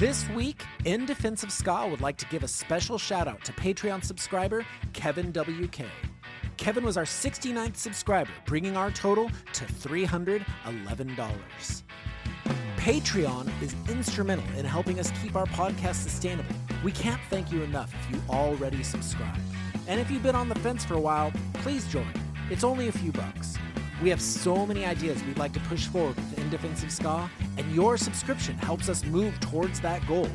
This week, In Defense of Ska would like to give a special shout out to Patreon subscriber Kevin WK. Kevin was our 69th subscriber, bringing our total to $311. Patreon is instrumental in helping us keep our podcast sustainable. We can't thank you enough if you already subscribe. And if you've been on the fence for a while, please join. It's only a few bucks. We have so many ideas we'd like to push forward with In Defense of Ska, and your subscription helps us move towards that goal.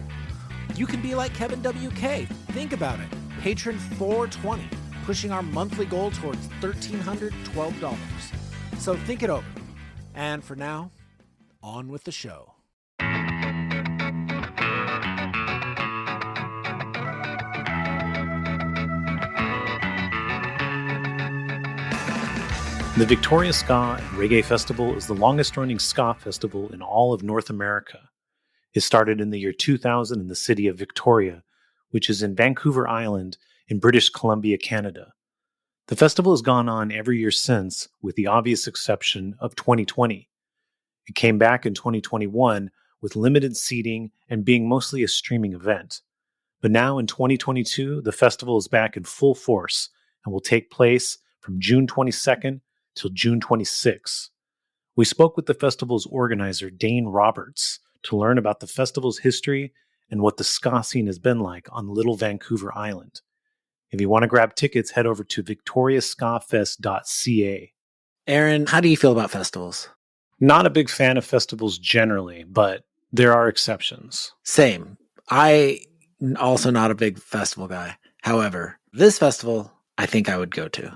You can be like Kevin WK. Think about it. Patron 420, pushing our monthly goal towards $1,312. So think it over. And for now, on with the show. The Victoria Ska Reggae Festival is the longest-running ska festival in all of North America. It started in the year 2000 in the city of Victoria, which is in Vancouver Island in British Columbia, Canada. The festival has gone on every year since, with the obvious exception of 2020. It came back in 2021 with limited seating and being mostly a streaming event. But now in 2022, the festival is back in full force and will take place from June 22nd till June 26. We spoke with the festival's organizer, Dane Roberts, to learn about the festival's history and what the ska scene has been like on Little Vancouver Island. If you want to grab tickets, head over to victoriascafest.ca. Aaron, how do you feel about festivals? Not a big fan of festivals generally, but there are exceptions. Same. I also not a big festival guy. However, this festival, I think I would go to.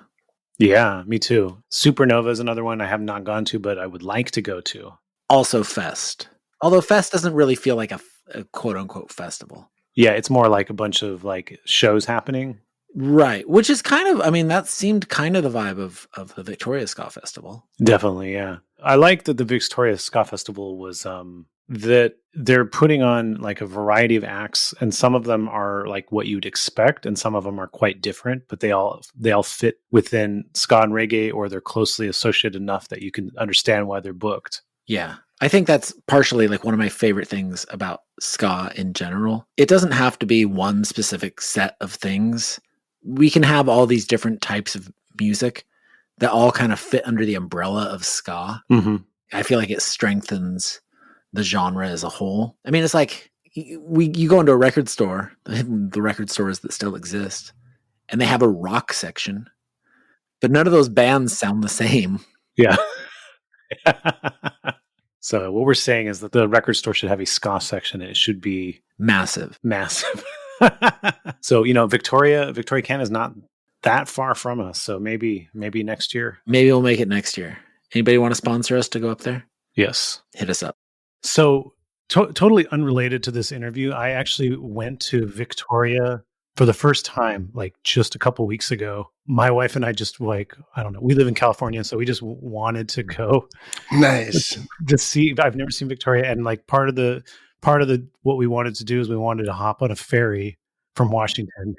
Yeah, me too. Supernova is another one I have not gone to, but I would like to go to. Also Fest. Although Fest doesn't really feel like a quote-unquote festival. Yeah, it's more like a bunch of like shows happening. Right, which is kind of, I mean, that seemed kind of the vibe of the Victoria Ska Festival. Definitely, yeah. I like that the Victoria Ska Festival was that they're putting on like a variety of acts, and some of them are like what you'd expect, and some of them are quite different, but they all fit within ska and reggae, or they're closely associated enough that you can understand why they're booked. Yeah. I think that's partially like one of my favorite things about ska in general. It doesn't have to be one specific set of things. We can have all these different types of music that all kind of fit under the umbrella of ska. Mm-hmm. I feel like it strengthens the genre as a whole. I mean, it's like you go into a record store, the record stores that still exist, and they have a rock section, but none of those bands sound the same. Yeah. So what we're saying is that the record store should have a ska section, and it should be massive. So, Victoria, Canada is not that far from us. So maybe next year. Maybe we'll make it next year. Anybody want to sponsor us to go up there? Yes. Hit us up. So totally unrelated to this interview, I actually went to Victoria for the first time, like just a couple weeks ago. My wife and I just like, I don't know, we live in California, so we just wanted to go. Nice. To see, I've never seen Victoria. And like part of the what we wanted to do is we wanted to hop on a ferry from Washington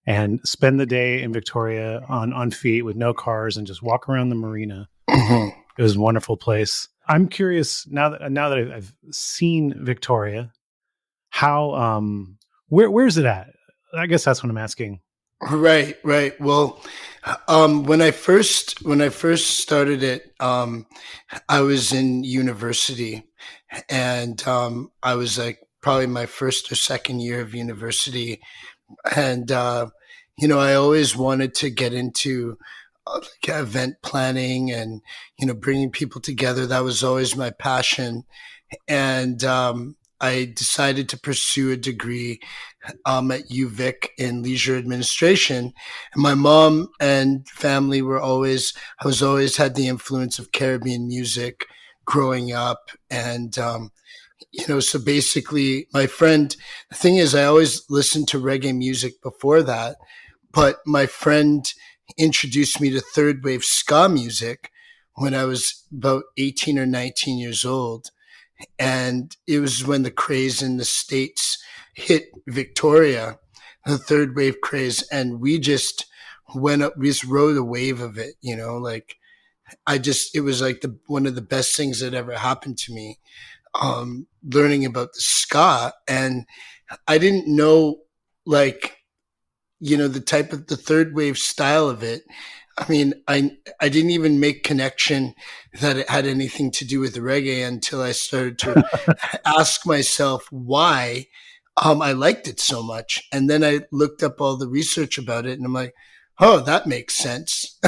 and spend the day in Victoria on feet with no cars and just walk around the marina. Mm-hmm. It was a wonderful place. I'm curious now that I've seen Victoria, how where's it at? I guess that's what I'm asking. Right. Well, when I first started it, I was in university, and I was like probably my first or second year of university, and I always wanted to get into like event planning and bringing people together. That was always my passion, and I decided to pursue a degree at UVic in leisure administration. And my mom and family I was always had the influence of Caribbean music growing up. And, so basically the thing is, I always listened to reggae music before that, but my friend introduced me to third wave ska music when I was about 18 or 19 years old. And it was when the craze in the States hit Victoria, the third wave craze. And we just went up, we just rode a wave of it, it was like one of the best things that ever happened to me. learning about the ska, and I didn't know, like, the type of the third wave style of it. I mean, I didn't even make connection that it had anything to do with reggae until I started to ask myself why I liked it so much. And then I looked up all the research about it, and I'm like, oh, that makes sense.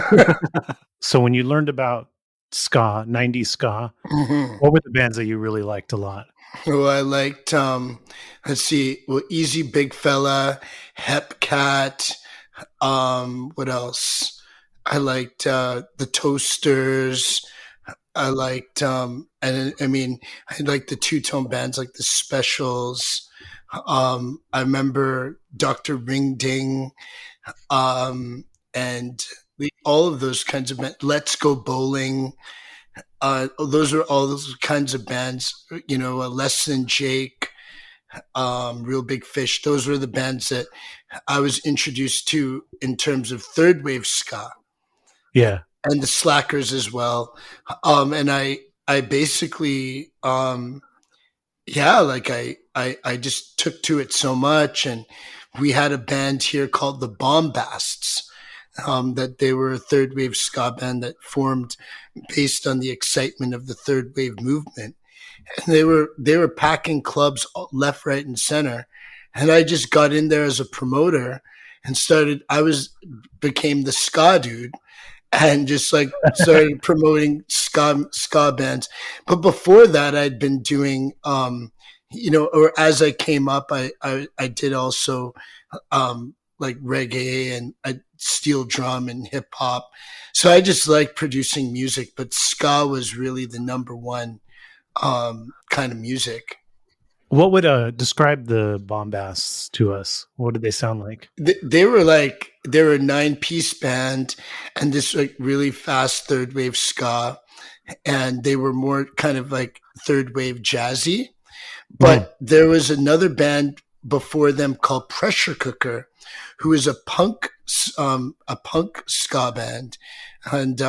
So when you learned about ska, 90s ska, what were the bands that you really liked a lot? Well, I liked, let's see, well, Easy Big Fella, Hep Cat. What else? I liked the Toasters. I liked, and I mean, I liked the two-tone bands like the Specials. I remember Dr. Ring Ding, and all of those kinds of bands. Let's Go Bowling. Those are all those kinds of bands. Less Than Jake, Real Big Fish. Those were the bands that I was introduced to in terms of third wave ska. Yeah. And the Slackers as well. And I basically, I just took to it so much. And we had a band here called the Bombasts, that they were a third wave ska band that formed based on the excitement of the third wave movement. And they were packing clubs left, right, and center. And I just got in there as a promoter and became the ska dude, and just like started promoting ska bands. But before that, I'd been doing, or as I came up, I did also like reggae and steel drum and hip hop. So I just like producing music, but ska was really the number one kind of music. What would describe the Bombasts to us? What did they sound like? They were a 9-piece band, and this like really fast third wave ska, and they were more kind of like third wave jazzy. But there was another band before them called Pressure Cooker, who is a punk ska band, and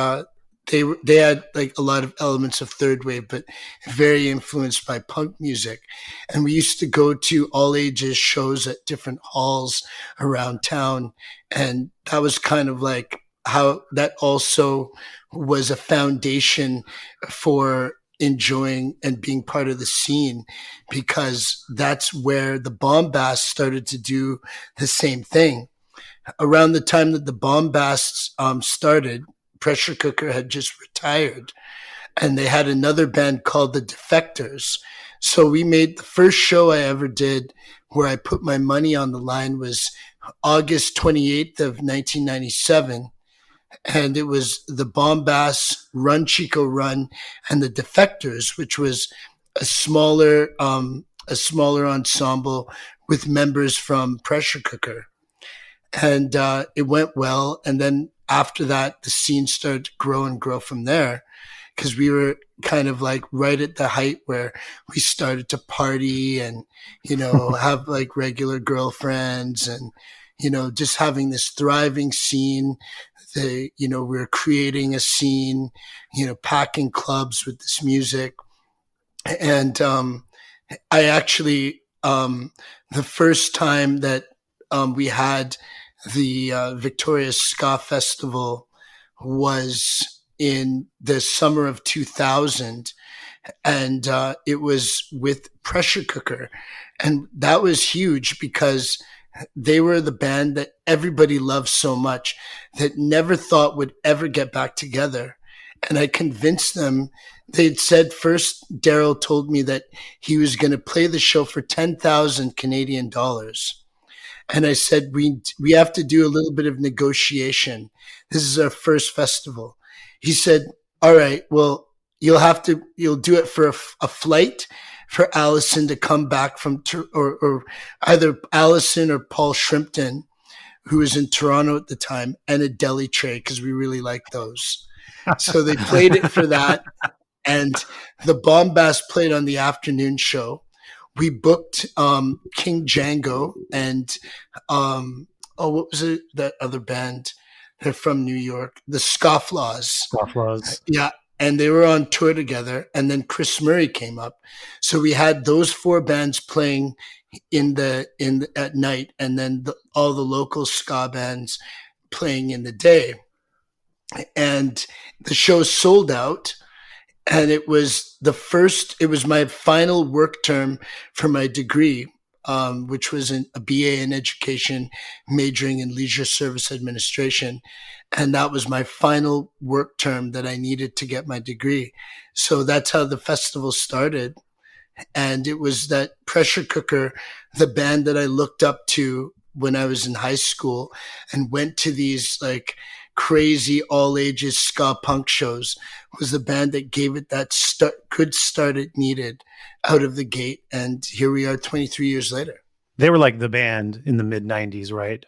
they had like a lot of elements of third wave, but very influenced by punk music. And we used to go to all ages shows at different halls around town. And that was kind of like how that also was a foundation for enjoying and being part of the scene, because that's where the Bombasts started to do the same thing. Around the time that the Bombasts started, Pressure Cooker had just retired, and they had another band called the Defectors. So we made the first show I ever did where I put my money on the line was August 28th of 1997. And it was the Bombasts, Run Chico Run, and the Defectors, which was a smaller ensemble with members from Pressure Cooker. And it went well. And then after that, the scene started to grow and grow from there, because we were kind of like right at the height where we started to party and, have like regular girlfriends and, just having this thriving scene. We were creating a scene, packing clubs with this music. And I actually, the first time that we had the Victoria Ska Festival was in the summer of 2000, and it was with Pressure Cooker, and that was huge because they were the band that everybody loved so much that never thought would ever get back together. And I convinced them. They'd said first, Daryl told me that he was going to play the show for 10,000 Canadian dollars. And I said, we have to do a little bit of negotiation. This is our first festival. He said, all right, well, you'll do it for a flight for Allison to come back from, or either Allison or Paul Shrimpton, who was in Toronto at the time, and a deli tray, because we really liked those. So they played it for that. And the Bombast played on the afternoon show. We booked King Django and what was it? That other band? They're from New York, the Scofflaws. Scofflaws. Yeah, and they were on tour together. And then Chris Murray came up, so we had those 4 bands playing at night, and then all the local ska bands playing in the day. And the show sold out. And it was my final work term for my degree, which was a BA in education, majoring in leisure service administration. And that was my final work term that I needed to get my degree. So that's how the festival started. And it was that Pressure Cooker, the band that I looked up to when I was in high school and went to these like crazy all ages ska punk shows, was the band that gave it that good start it needed out of the gate. And here we are 23 years later. They were like the band in the mid 90s, right?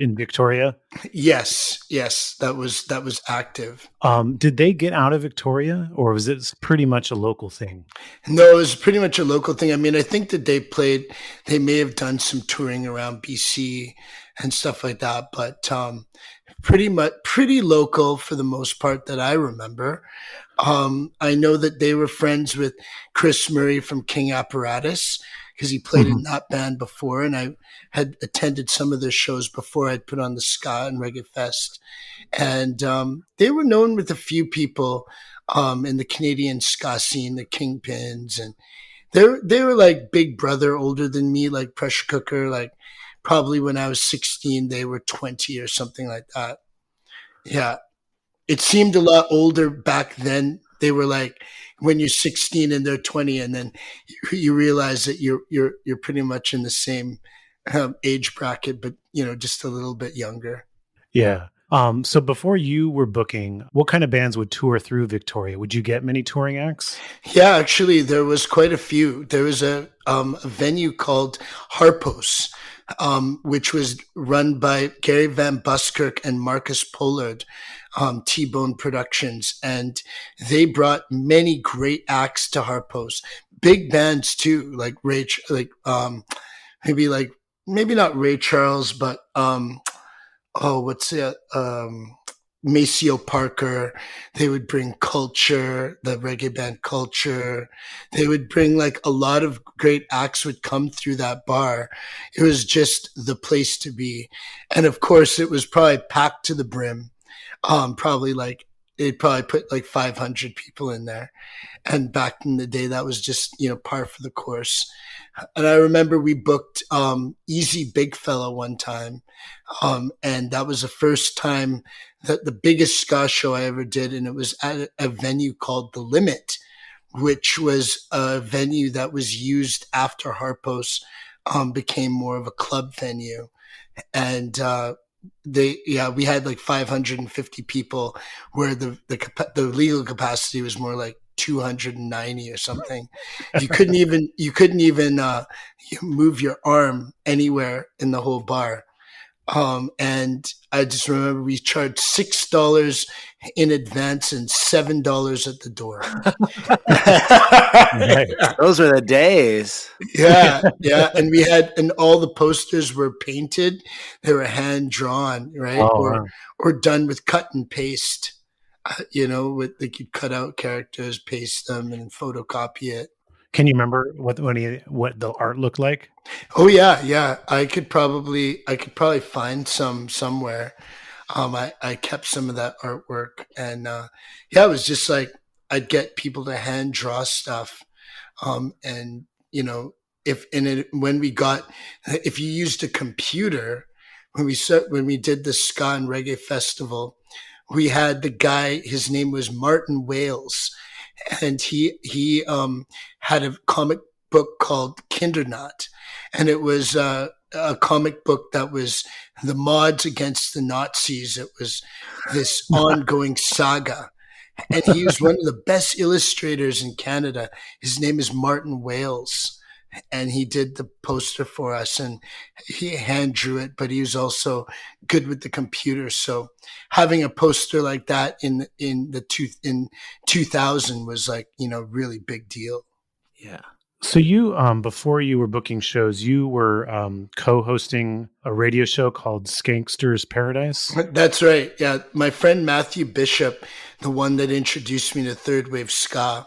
In Victoria. Yes. That was active. Did they get out of Victoria, or was it pretty much a local thing? No, it was pretty much a local thing. I mean, I think that they may have done some touring around BC and stuff like that, but pretty local for the most part that I remember. I know that they were friends with Chris Murray from King Apparatus, because he played in that band before, and I had attended some of their shows before I'd put on the Ska and Reggae Fest. And they were known with a few people in the Canadian ska scene, the Kingpins, and they were like big brother, older than me, like Pressure Cooker. Like probably when I was 16, they were 20 or something like that. Yeah, it seemed a lot older back then. They were like, when you're 16 and they're 20, and then you realize that you're pretty much in the same age bracket, but just a little bit younger. Yeah. So before you were booking, what kind of bands would tour through Victoria? Would you get many touring acts? Yeah, actually, there was quite a few. There was a venue called Harpos, which was run by Gary Van Buskirk and Marcus Pollard, T-Bone Productions, and they brought many great acts to Harpos. Big bands too, like maybe not Ray Charles, but Maceo Parker. They would bring Culture, the reggae band Culture. They would bring like a lot of great acts would come through that bar. It was just the place to be. And of course it was probably packed to the brim. They'd probably put like 500 people in there. And back in the day, that was just, par for the course. And I remember we booked Easy Big Fella one time. And that was the first time that the biggest ska show I ever did. And it was at a venue called The Limit, which was a venue that was used after Harpos became more of a club venue. And we had like 550 people, where the legal capacity was more like 290 or something. You couldn't even move your arm anywhere in the whole bar. And I just remember we charged $6 in advance and $7 at the door. Those were the days. Yeah. And all the posters were painted. They were hand drawn, right? Or done with cut and paste. They could cut out characters, paste them, and photocopy it. Can you remember what the art looked like? Oh yeah. I could probably find some somewhere. I kept some of that artwork, and it was just like I'd get people to hand draw stuff, and if you used a computer when we did the Ska and Reggae Festival, we had the guy. His name was Martin Wales. And he had a comic book called Kindernot, and it was a comic book that was the mods against the Nazis. It was this ongoing saga, and he was one of the best illustrators in Canada. His name is Martin Wales, and he did the poster for us, and he hand drew it, but he was also good with the computer. So having a poster like that in 2000 was like, really big deal. Yeah. So you, before you were booking shows, you were co-hosting a radio show called Skankster's Paradise? That's right. Yeah. My friend Mathew Bishop the one that introduced me to third wave ska.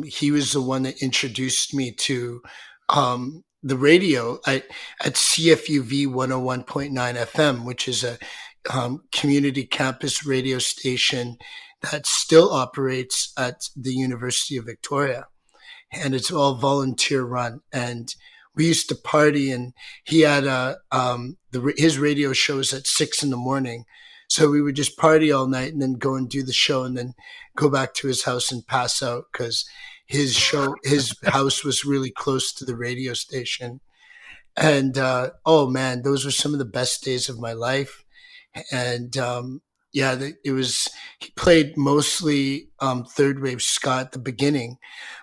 He was the one that introduced me to the radio at CFUV 101.9 FM, which is a community campus radio station that still operates at the University of Victoria. And it's all volunteer run. And we used to party, and he had his radio shows at 6 a.m. So we would just party all night and then go and do the show and then go back to his house and pass out because his house was really close to the radio station. And oh man, those were some of the best days of my life. And he played mostly third wave ska at the beginning,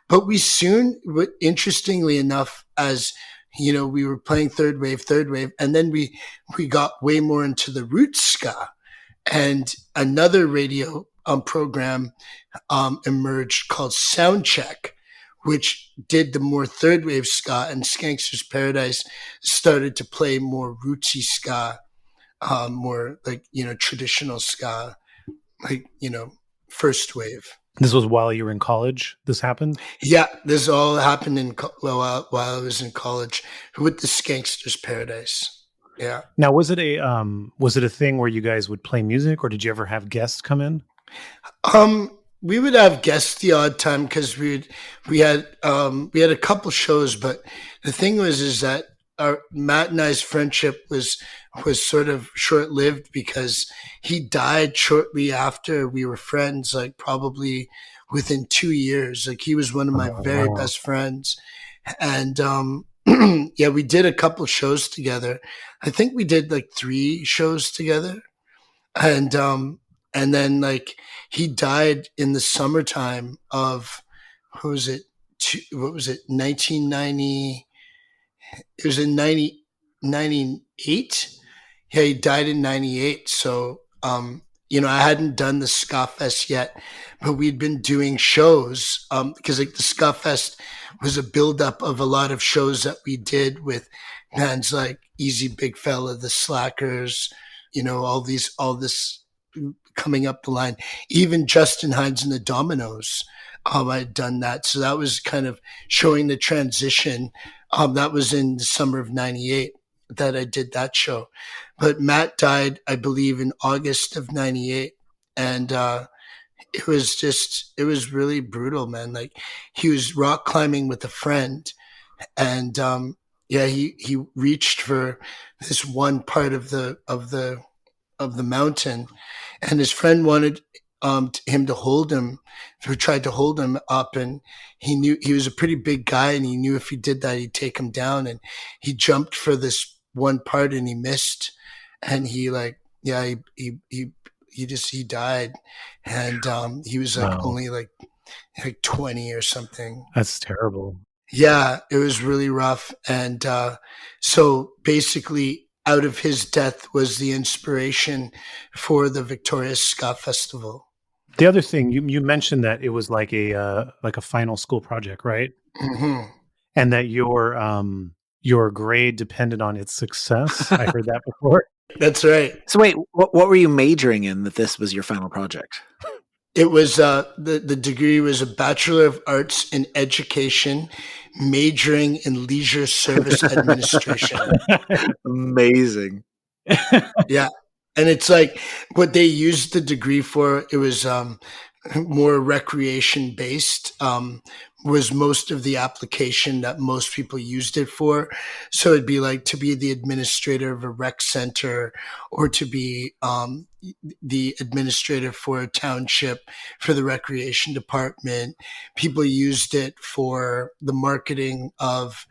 but we soon, interestingly enough, as you know, we were playing third wave, and then we got way more into the roots ska. And another radio program emerged called Soundcheck, which did the more third wave ska, and Skankster's Paradise started to play more rootsy ska, more like, you know, traditional ska, like, you know, first wave. This was while you were in college, this happened? Yeah, this all happened while I was in college with the Skankster's Paradise. Yeah. Now, was it a thing where you guys would play music, or did you ever have guests come in? We would have guests the odd time because we had a couple shows, but the thing is that Matt and I's friendship was sort of short lived because he died shortly after we were friends, like probably within 2 years. Like he was one of my very best friends, and yeah, we did a couple shows together. I think we did like 3 shows together. And then like he died in the summertime of, what was it? 1990. It was in 98. Yeah, he died in 98. So, you know, I hadn't done the Ska Fest yet, but we'd been doing shows, because like the Ska Fest was a buildup of a lot of shows that we did with bands like Easy Big Fella, the Slackers, you know, all this coming up the line. Even Justin Hines and the Dominoes, I had done that. So that was kind of showing the transition. That was in the summer of 98 that I did that show. But Matt died, I believe, in August of 98. And it was really brutal, man. Like he was rock climbing with a friend, and he reached for this one part of the mountain, and his friend wanted him to hold him, who tried to hold him up, and he knew he was a pretty big guy, and he knew if he did that, he'd take him down, and he jumped for this one part and he missed, and he died, and he was like only like 20 or something. That's terrible. Yeah, it was really rough. And so basically out of his death was the inspiration for the Victoria Ska Festival. The other thing, you mentioned that it was like a final school project, right? Mm-hmm. And that your grade depended on its success. I heard that before. That's right. So wait, what were you majoring in that this was your final project? It was the degree was a Bachelor of Arts in Education, majoring in Leisure Service Administration. Amazing. Yeah. And it's like what they used the degree for, it was more recreation based, was most of the application that most people used it for. So it'd be like to be the administrator of a rec center, or to be the administrator for a township for the recreation department. People used it for the marketing of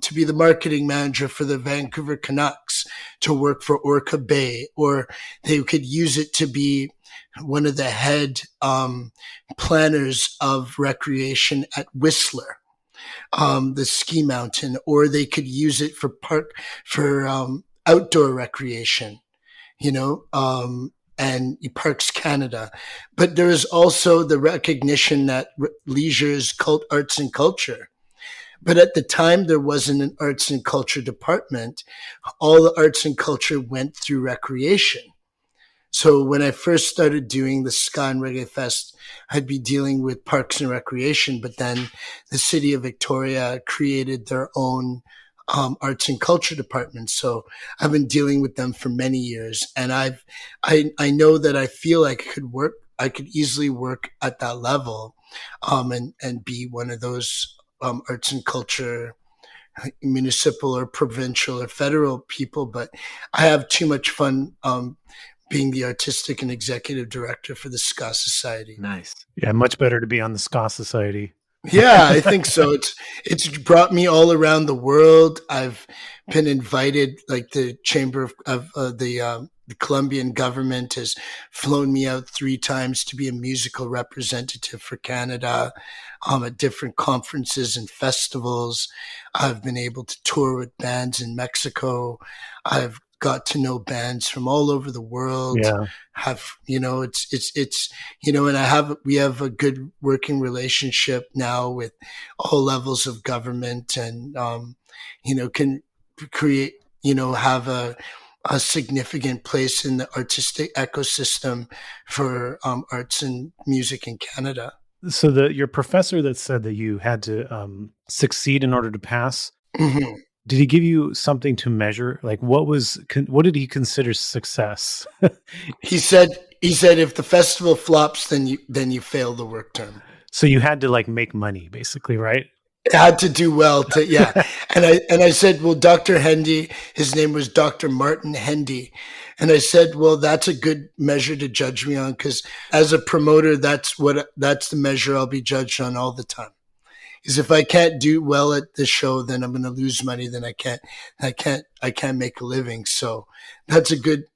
to be the marketing manager for the Vancouver Canucks, to work for Orca Bay, or they could use it to be one of the head planners of recreation at Whistler, the ski mountain, or they could use it for outdoor recreation, you know, and Parks Canada. But there is also the recognition that leisure is arts and culture. But at the time, there wasn't an arts and culture department. All the arts and culture went through recreation. So when I first started doing the Ska and Reggae Fest, I'd be dealing with Parks and Recreation, but then the city of Victoria created their own arts and culture department. So I've been dealing with them for many years, and I know that I feel like I could easily work at that level, and be one of those arts and culture municipal or provincial or federal people, but I have too much fun being the artistic and executive director for the Ska Society. Nice. Yeah, much better to be on the Ska Society. Yeah, I think so. It's brought me all around the world. I've been invited, like the Chamber of the Colombian government has flown me out 3 times to be a musical representative for Canada at different conferences and festivals. I've been able to tour with bands in Mexico. I've got to know bands from all over the world. Yeah. And we have a good working relationship now with all levels of government, and can create, have a significant place in the artistic ecosystem for arts and music in Canada. So your professor that said that you had to succeed in order to pass, Mm-hmm. did he give you something to measure? Like what did he consider success? He said if the festival flops, then you fail the work term. So you had to like make money, basically, right? It had to do well to, yeah. And I said, well, Dr. Hendy, his name was Dr. Martin Hendy. And I said, well, that's a good measure to judge me on, because as a promoter, that's the measure I'll be judged on all the time. Is if I can't do well at the show, then I'm going to lose money. Then I can't make a living. So that's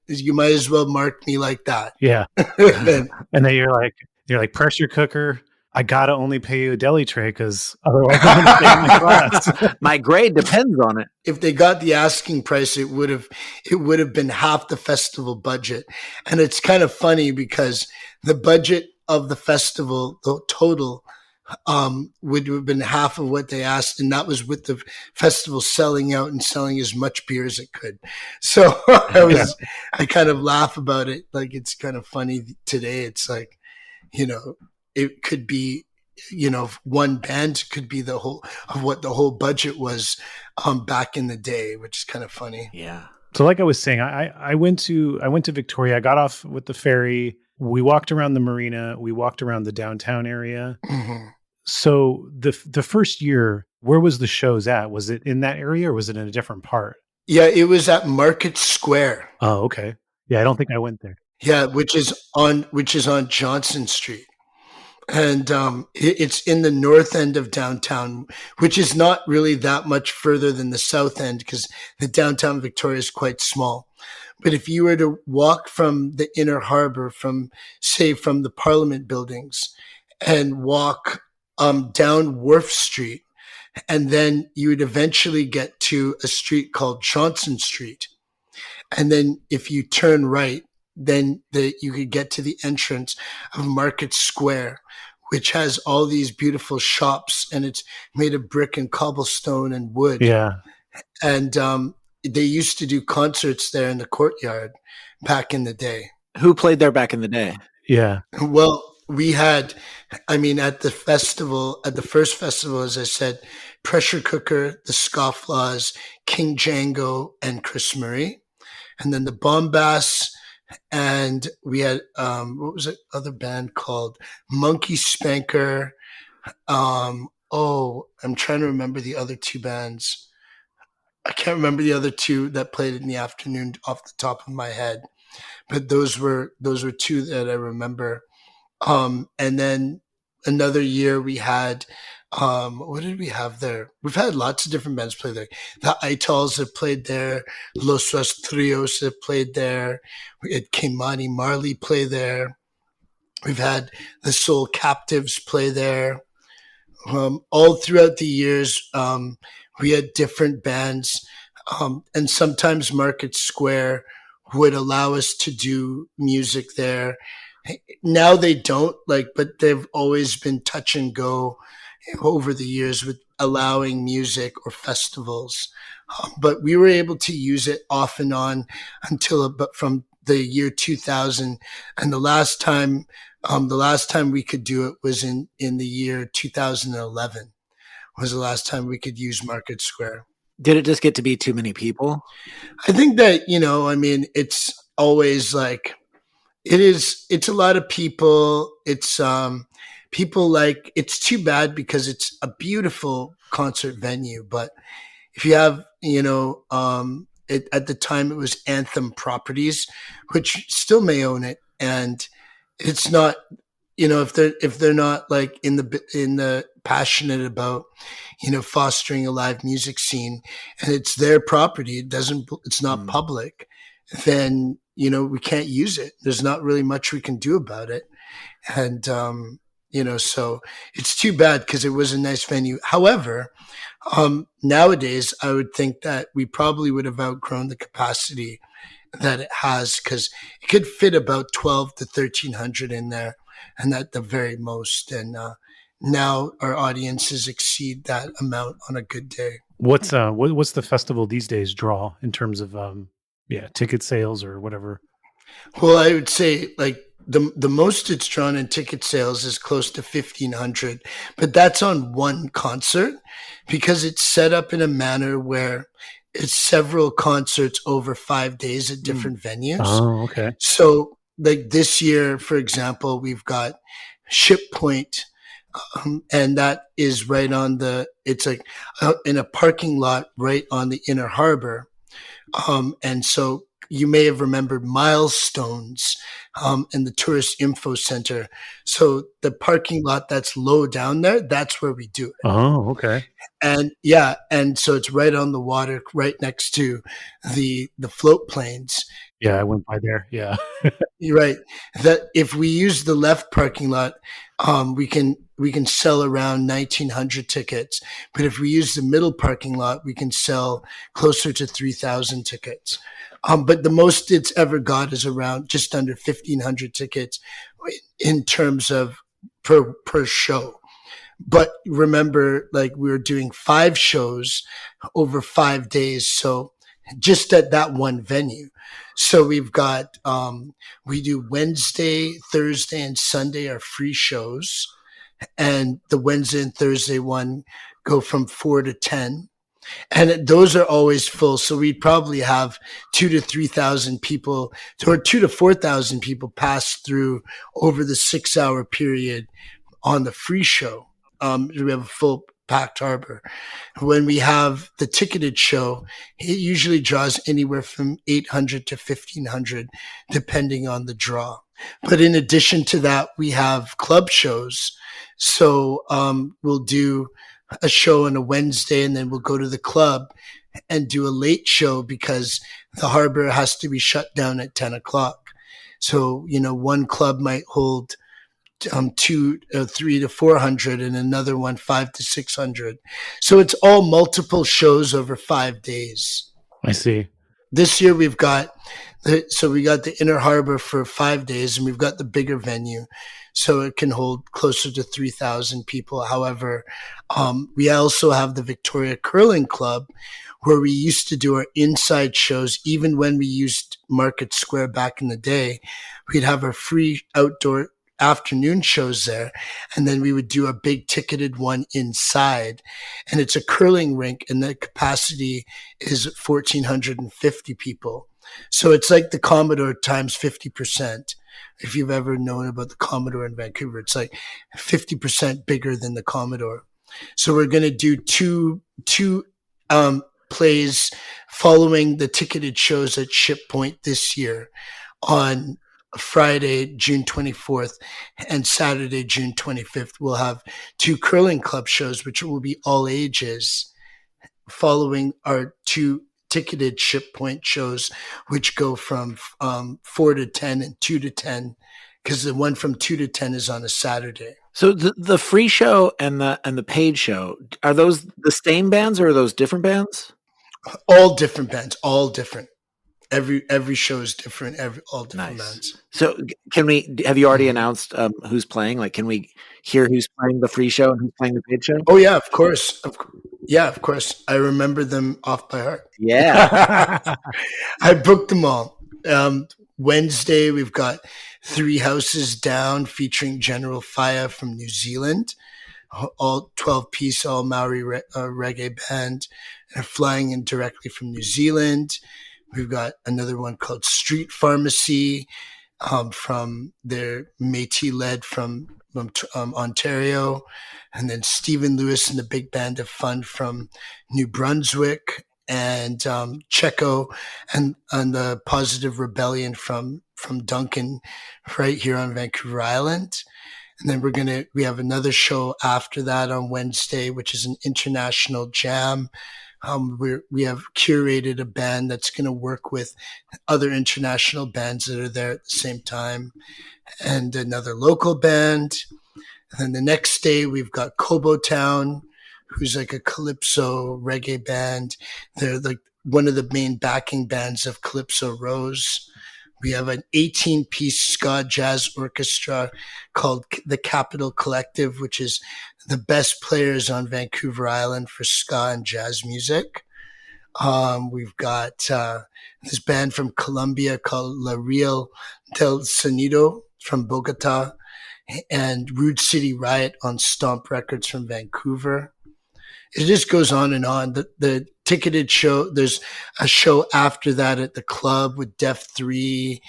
you might as well mark me like that. Yeah. And then you're like pressure cooker. I gotta only pay you a deli tray because otherwise I'm going to stay in my class. My grade depends on it. If they got the asking price, it would have been half the festival budget. And it's kind of funny because the budget of the festival, the total, would have been half of what they asked, and that was with the festival selling out and selling as much beer as it could. So I kind of laugh about it, like it's kind of funny today. It's like, it could be, one band could be the whole of what the whole budget was back in the day, which is kind of funny. Yeah. So like I was saying, I went to Victoria. I got off with the ferry. We walked around the marina. We walked around the downtown area. Mm-hmm. So the first year, where was the shows at? Was it in that area or was it in a different part? Yeah, it was at Market Square. Oh, okay. Yeah, I don't think I went there. Yeah, which is on Johnson Street. And it's in the north end of downtown, which is not really that much further than the south end, because the downtown Victoria is quite small. But if you were to walk from the inner harbor, from the Parliament buildings, and walk down Wharf Street, and then you would eventually get to a street called Johnson Street. And then if you turn right, then you could get to the entrance of Market Square, which has all these beautiful shops, and it's made of brick and cobblestone and wood. Yeah. And they used to do concerts there in the courtyard back in the day. Who played there back in the day? Yeah. Well, we had, at the first festival, as I said, Pressure Cooker, the Scofflaws, King Django, and Chris Murray. And then the Bombas, and we had, what was it, other band called? Monkey Spanker. I'm trying to remember the other 2 bands. I can't remember the other 2 that played in the afternoon off the top of my head. But those were 2 that I remember. And then another year we had, what did we have there? We've had lots of different bands play there. The Itals have played there. Los Trios have played there. We had Kimani Marley play there. We've had the Soul Captives play there. All throughout the years, we had different bands. And sometimes Market Square would allow us to do music there. Now they don't, but they've always been touch and go over the years with allowing music or festivals. But we were able to use it off and on from the year 2000, and the last time we could do it was in the year 2011. Was the last time we could use Market Square. Did it just get to be too many people? I think that, I mean, it's always like, it's a lot of people. It's people like, it's too bad because it's a beautiful concert venue. But if you have, at the time it was Anthem Properties, which still may own it. And it's not, if they're not like in the passionate about, fostering a live music scene, and it's their property, it's not public, then, we can't use it. There's not really much we can do about it. And, so it's too bad because it was a nice venue. However, nowadays I would think that we probably would have outgrown the capacity that it has, because it could fit about 12 to 1,300 in there, and at the very most. And now our audiences exceed that amount on a good day. What's the festival these days draw in terms of ticket sales or whatever? Well, I would say like the most it's drawn in ticket sales is close to 1,500, but that's on one concert because it's set up in a manner where it's several concerts over 5 days at different venues. Oh, okay. So like this year, for example, we've got Ship Point, and that is right on it's like in a parking lot right on the Inner Harbor. And so you may have remembered Milestones in the Tourist Info Center. So the parking lot that's low down there, that's where we do it. Oh, okay. And and so it's right on the water, right next to the float planes. Yeah, I went by there. Yeah. You're right. That if we use the left parking lot, we can sell around 1,900 tickets. But if we use the middle parking lot, we can sell closer to 3,000 tickets. But the most it's ever got is around just under 1,500 tickets in terms of per show. But remember, like we were doing 5 shows over 5 days. So just at that one venue. So we've got, we do Wednesday, Thursday, and Sunday are free shows. And the Wednesday and Thursday one go from 4 to 10. And those are always full. So we'd probably have 2,000 to 3,000 people, or 2,000 to 4,000 people pass through over the 6-hour period on the free show. We have a full packed harbor. When we have the ticketed show, it usually draws anywhere from 800 to 1,500, depending on the draw. But in addition to that, we have club shows. So we'll do a show on a Wednesday, and then we'll go to the club and do a late show because the harbor has to be shut down at 10 o'clock. So, one club might hold 300 to 400, and another one 500 to 600. So it's all multiple shows over 5 days. I see. This year we've got we got the Inner Harbor for 5 days, and we've got the bigger venue, so it can hold closer to 3,000 people. However, we also have the Victoria Curling Club, where we used to do our inside shows. Even when we used Market Square back in the day, we'd have our free outdoor afternoon shows there, and then we would do a big ticketed one inside, and it's a curling rink, and the capacity is 1,450 people. So it's like the Commodore times 50%. If you've ever known about the Commodore in Vancouver, it's like 50% bigger than the Commodore. So we're going to do two plays following the ticketed shows at Ship Point this year on Friday, June 24th, and Saturday, June 25th. We'll have 2 curling club shows, which will be all ages, following our 2 ticketed Ship Point shows, which go from 4 to 10 and 2 to 10, because the one from 2 to 10 is on a Saturday. So the free show and the paid show, are those the same bands or are those different bands? All different bands, all different. Every show is different. All different bands. So have you already announced who's playing? Like, can we hear who's playing the free show and who's playing the paid show? Oh yeah, of course. Of course. I remember them off by heart. Yeah. I booked them all. Wednesday, we've got Three Houses Down featuring General Faya from New Zealand, all 12-piece, all Maori reggae band. They're flying in directly from New Zealand. We've got another one called Street Pharmacy from their Métis-led from Ontario. And then Stephen Lewis and the Big Band of Fun from New Brunswick. And Checo and the Positive Rebellion from Duncan right here on Vancouver Island. And then we have another show after that on Wednesday, which is an international jam. We have curated a band that's going to work with other international bands that are there at the same time, and another local band. And then the next day we've got Kobo Town, who's like a calypso reggae band. They're like one of the main backing bands of Calypso Rose. We have an 18-piece ska jazz orchestra called the Capital Collective, which is the best players on Vancouver Island for ska and jazz music. We've got this band from Colombia called La Real del Sonido from Bogota, and Rude City Riot on Stomp Records from Vancouver. It just goes on and on. The ticketed show, there's a show after that at the club with Def 3,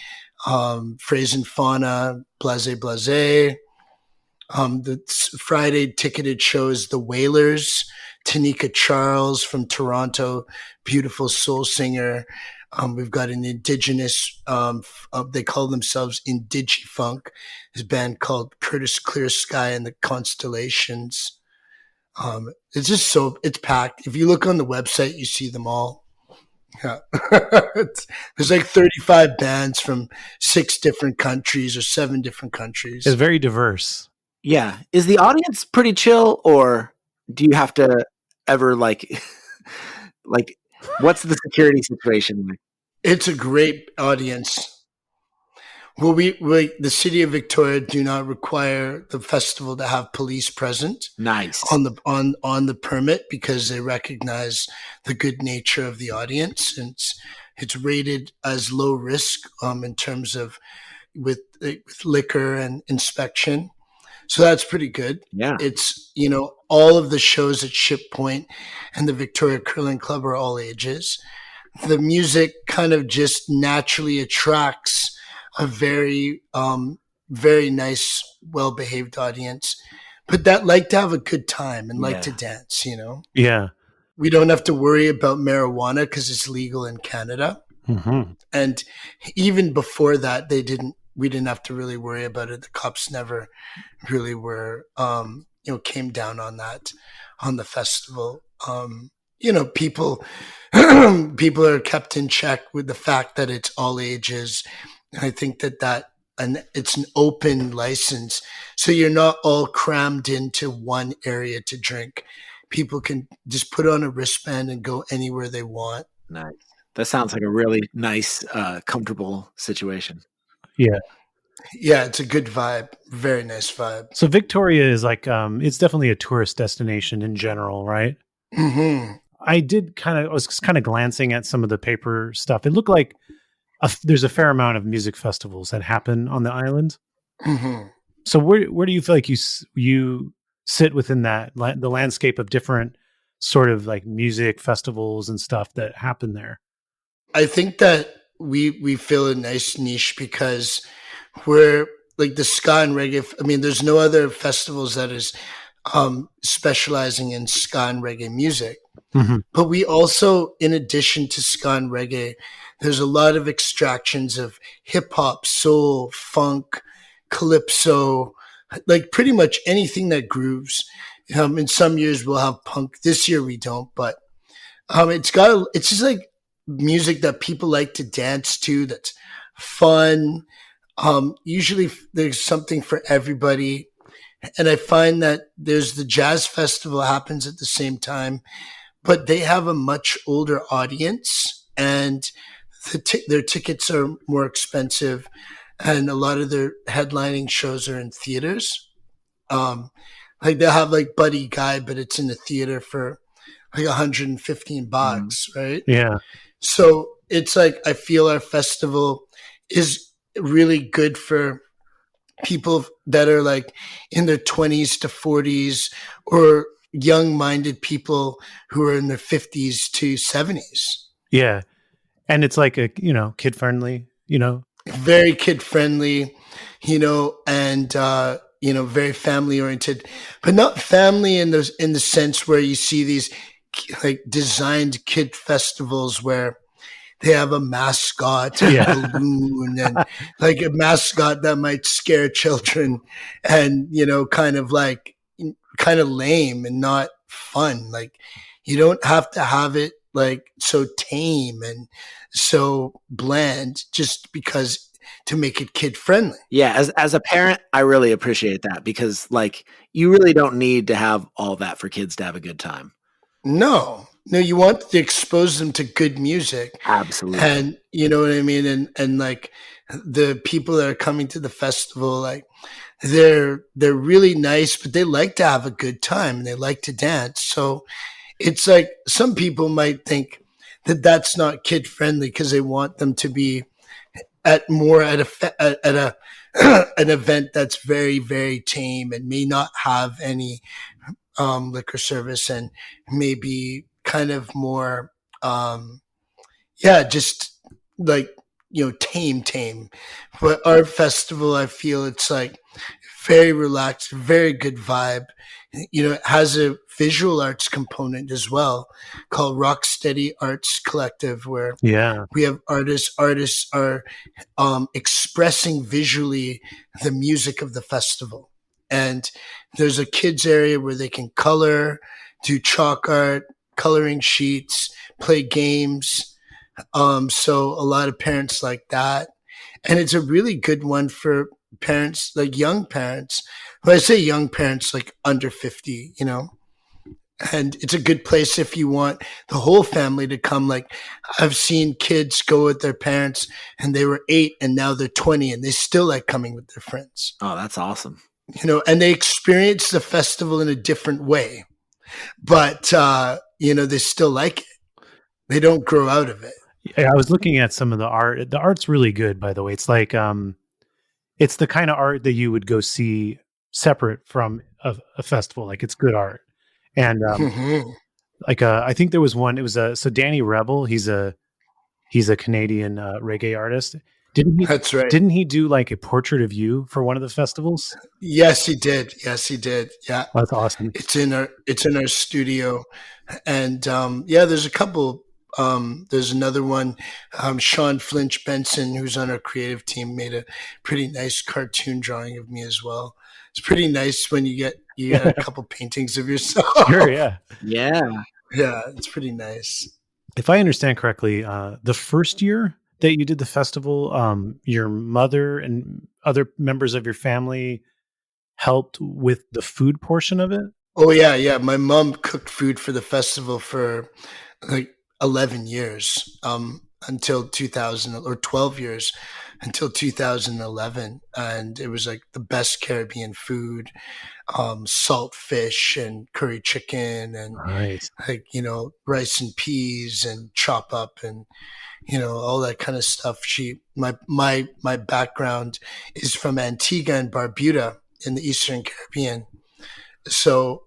Phrase and Fauna, Blase Blase. The Friday ticketed show is The Wailers, Tanika Charles from Toronto, beautiful soul singer. We've got an indigenous, they call themselves Indigifunk, his band called Curtis Clear Sky and the Constellations. It's just it's packed. If you look on the website, you see them all. Yeah. There's like 35 bands from 6 different countries or 7 different countries. It's very diverse. Yeah. Is the audience pretty chill, or do you have to ever like what's the security situation like? It's a great audience. Well, the city of Victoria do not require the festival to have police present. Nice. On the permit, because they recognize the good nature of the audience, and it's rated as low risk in terms of with liquor and inspection. So that's pretty good. Yeah. It's, all of the shows at Ship Point and the Victoria Curling Club are all ages. The music kind of just naturally attracts a very, very nice, well-behaved audience, but that like to have a good time and like to dance, Yeah. We don't have to worry about marijuana because it's legal in Canada. Mm-hmm. And even before that, we didn't have to really worry about it. The cops never really were, came down on that, on the festival. People are kept in check with the fact that it's all ages. And I think and it's an open license. So you're not all crammed into one area to drink. People can just put on a wristband and go anywhere they want. Nice. That sounds like a really nice, comfortable situation. Yeah. Yeah, it's a good vibe. Very nice vibe. So Victoria is like, it's definitely a tourist destination in general, right? Mm-hmm. I was kind of glancing at some of the paper stuff. It looked like there's a fair amount of music festivals that happen on the island. Mm-hmm. So where do you feel like you sit within that, the landscape of different sort of like music festivals and stuff that happen there? I think that we fill a nice niche because we're like the ska and reggae. I mean, there's no other festivals that is specializing in ska and reggae music. Mm-hmm. But we also, in addition to ska and reggae, there's a lot of extractions of hip hop, soul, funk, calypso, like pretty much anything that grooves. In some years we'll have punk. This year we don't, but it's just like music that people like to dance to. That's fun. Usually there's something for everybody. And I find that there's the jazz festival happens at the same time, but they have a much older audience, and their tickets are more expensive, and a lot of their headlining shows are in theaters. Like they'll have like Buddy Guy, but it's in a theater for like $115, right? Yeah. So it's like, I feel our festival is really good for people that are like in their 20s to 40s, or young-minded people who are in their 50s to 70s. Yeah. And it's like a, kid friendly, Very kid friendly, and very family oriented, but not family in the sense where you see these like designed kid festivals where they have a mascot and a balloon and like a mascot that might scare children, and kind of lame and not fun. Like, you don't have to have it like so tame and so bland just because to make it kid friendly. Yeah, as a parent, I really appreciate that, because like you really don't need to have all that for kids to have a good time. No, you want to expose them to good music. Absolutely. And you know what I mean? And like the people that are coming to the festival, like they're really nice, but they like to have a good time and they like to dance. So it's like some people might think that that's not kid friendly because they want them to be at a an event that's very, very tame and may not have any liquor service, and maybe kind of more just like tame. But our festival, I feel it's like very relaxed, very good vibe. It has a visual arts component as well called Rocksteady Arts Collective, where we have artists are expressing visually the music of the festival. And there's a kids area where they can color, do chalk art, coloring sheets, play games. So a lot of parents like that. And it's a really good one for parents, like young parents. When I say young parents, like under 50, and it's a good place if you want the whole family to come. Like, I've seen kids go with their parents and they were 8 and now they're 20 and they still like coming with their friends. Oh, that's awesome. And they experience the festival in a different way, but, they still like it. They don't grow out of it. Yeah, I was looking at some of the art. The art's really good, by the way. It's like, it's the kind of art that you would go see separate from a festival. Like, it's good art. And I think there was one. It was so Danny Rebel. He's a Canadian reggae artist. Didn't he? That's right. Didn't he do like a portrait of you for one of the festivals? Yes, he did. Yeah, that's awesome. It's in our studio, and there's a couple. There's another one. Sean Flinch Benson, who's on our creative team, made a pretty nice cartoon drawing of me as well. It's pretty nice when you get a couple paintings of yourself. Sure, yeah. It's pretty nice. If I understand correctly, the first year that you did the festival, your mother and other members of your family helped with the food portion of it? Oh, yeah. My mom cooked food for the festival for like 11 years, until 2000, or 12 years until 2011. And it was like the best Caribbean food, salt fish and curry chicken and nice. like, rice and peas and chop up and, all that kind of stuff. My background is from Antigua and Barbuda in the Eastern Caribbean. So,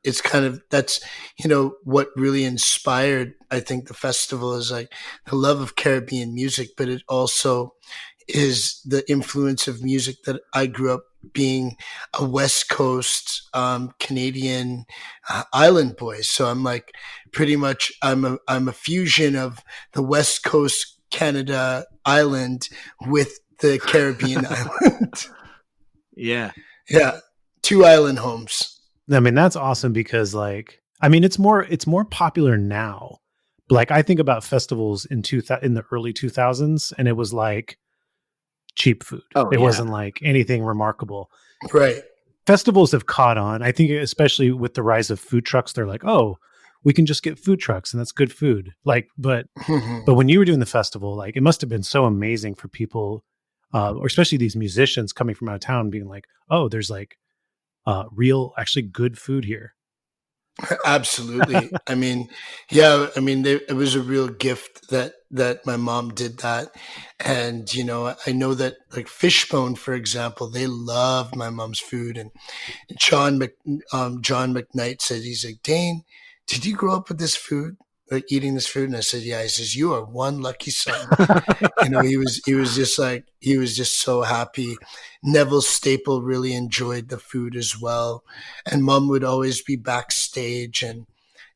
it's kind of, that's, what really inspired, I think, the festival is like the love of Caribbean music, but it also is the influence of music that I grew up being a West Coast, Canadian island boy. So I'm like, pretty much, I'm a fusion of the West Coast Canada island with the Caribbean island. Yeah. 2 island homes. I mean, that's awesome because it's more popular now. Like, I think about festivals in the early 2000s, and it was like cheap food. It wasn't like anything remarkable. Right. Festivals have caught on. I think especially with the rise of food trucks, they're like, oh, we can just get food trucks and that's good food. Like, but when you were doing the festival, like, it must have been so amazing for people, or especially these musicians coming from out of town being like, oh, there's like, real, actually good food here. Absolutely. I mean, yeah, I mean, it was a real gift that my mom did that. And, I know that like Fishbone, for example, they loved my mom's food. And John McKnight said, he's like, Dane, did you grow up with this food? Like eating this food? And I said, yeah. He says, you are one lucky son. He was just so happy. Neville Staple really enjoyed the food as well. And mom would always be backstage and,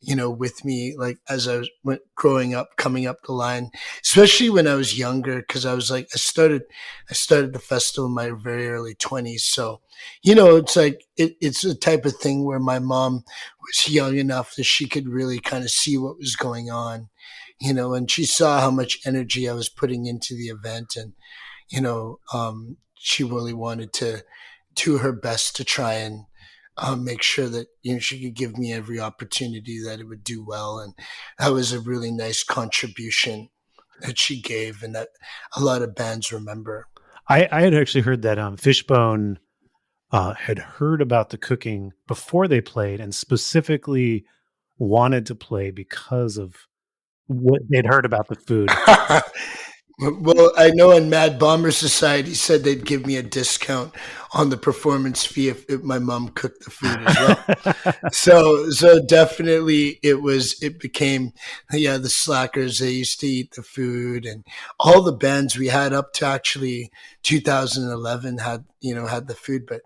with me, like as I was growing up, coming up the line, especially when I was younger, because I was like, I started the festival in my very early 20s. So, it's like, it's a type of thing where my mom was young enough that she could really kind of see what was going on, and she saw how much energy I was putting into the event. And, she really wanted to do her best to try and make sure that she could give me every opportunity that it would do well, and that was a really nice contribution that she gave, and that a lot of bands remember. I had actually heard that Fishbone had heard about the cooking before they played, and specifically wanted to play because of what they'd heard about the food. Well, I know in Mad Bomber Society said they'd give me a discount on the performance fee if my mom cooked the food as well. So definitely it became, the Slackers, they used to eat the food, and all the bands we had up to actually 2011 had the food, but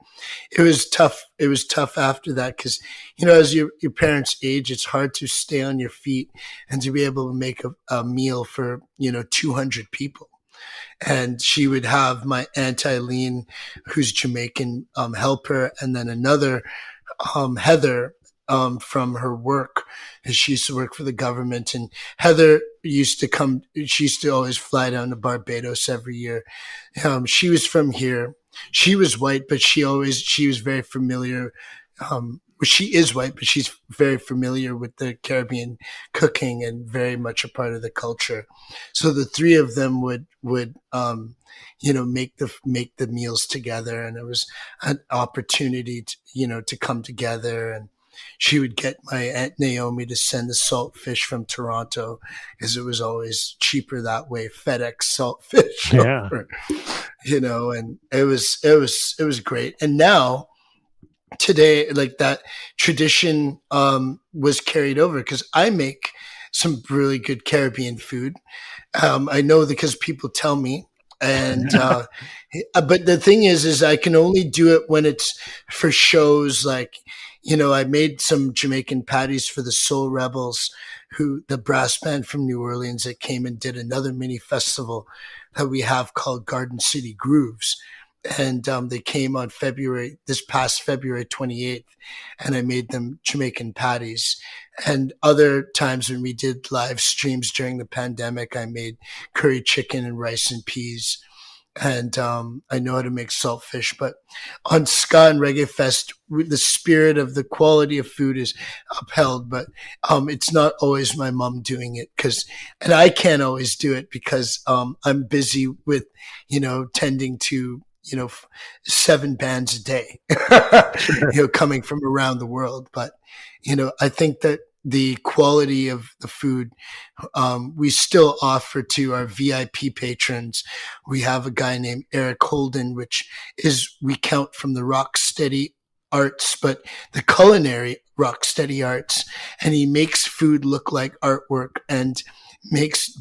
it was tough. It was tough after that because, as your parents age, it's hard to stay on your feet and to be able to make a meal for, 200 people. And she would have my Aunt Eileen, who's Jamaican, help her. And then another, Heather, from her work, as she used to work for the government. And Heather she used to always fly down to Barbados every year. She was from here. She was white, but she was very familiar. She is white, but she's very familiar with the Caribbean cooking and very much a part of the culture. So the three of them would make the meals together, and it was an opportunity to come together. And she would get my Aunt Naomi to send the salt fish from Toronto because it was always cheaper that way. FedEx salt fish, Yeah. over, and it was great. And now today, like that tradition was carried over because I make some really good Caribbean food. I know because people tell me. And but the thing is I can only do it when it's for shows. Like, I made some Jamaican patties for the Soul Rebels, the brass band from New Orleans that came and did another mini festival that we have called Garden City Grooves. And they came on this past February 28th, and I made them Jamaican patties. And other times when we did live streams during the pandemic, I made curry chicken and rice and peas. And I know how to make saltfish. But on Ska and Reggae Fest, the spirit of the quality of food is upheld. But it's not always my mom doing it, and I can't always do it because I'm busy with, tending to 7 bands a day, coming from around the world. But, I think that the quality of the food, we still offer to our VIP patrons. We have a guy named Eric Holden, we count from the Rocksteady Arts, but the culinary Rocksteady Arts. And he makes food look like artwork and makes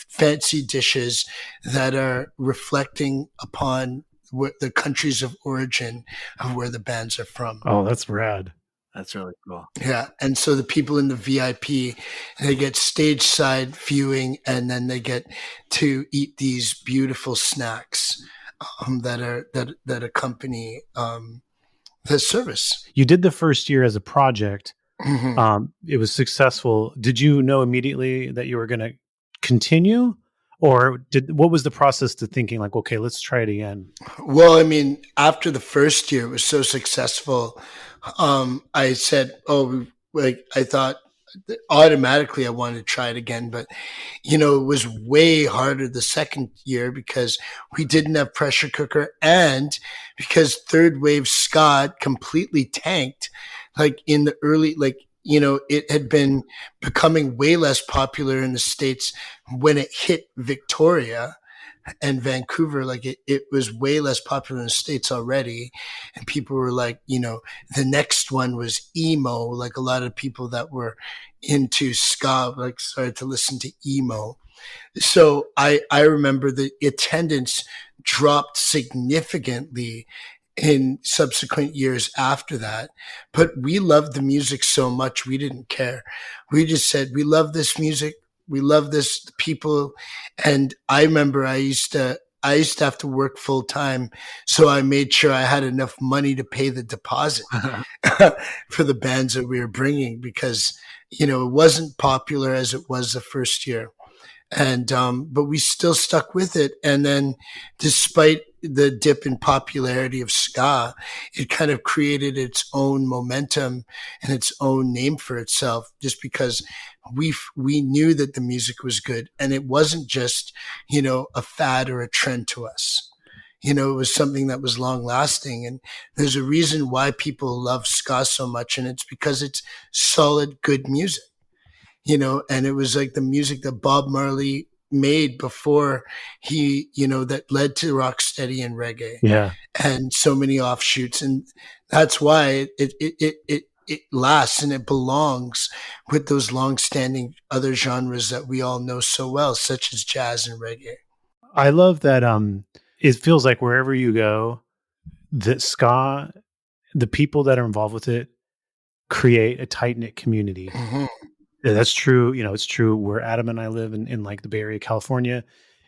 fancy dishes that are reflecting upon the countries of origin of where the bands are from. Oh, that's rad. That's really cool. Yeah. And so the people in the VIP, they get stage side viewing, and then they get to eat these beautiful snacks that accompany the service. You did the first year as a project. Mm-hmm. It was successful. Did you know immediately that you were going to continue? Or what was the process to thinking like, okay, let's try it again? Well, I mean, after the first year, it was so successful. I said, I thought automatically I wanted to try it again, but it was way harder the second year because we didn't have pressure cooker, and because third wave ska completely tanked, like in the early, like it had been becoming way less popular in the States when it hit Victoria and Vancouver. Like it was way less popular in the States already. And people were like, the next one was emo. Like a lot of people that were into ska, like started to listen to emo. So I remember the attendance dropped significantly in subsequent years after that. But we loved the music so much, we didn't care. We just said, we love this music. We love this people. And I remember I used to have to work full time. So I made sure I had enough money to pay the deposit for the bands that we were bringing because, it wasn't popular as it was the first year. And but we still stuck with it. And then despite the dip in popularity of ska, it kind of created its own momentum and its own name for itself just because we knew that the music was good and it wasn't just, a fad or a trend to us. It was something that was long lasting. And there's a reason why people love ska so much. And it's because it's solid, good music. And it was like the music that Bob Marley made before he, that led to rocksteady and reggae. Yeah. And so many offshoots. And that's why it lasts and it belongs with those long-standing other genres that we all know so well, such as jazz and reggae. I love that it feels like wherever you go, that ska, the people that are involved with it create a tight-knit community. Mm-hmm. Yeah, that's true. It's true where Adam and I live in like the Bay Area, California.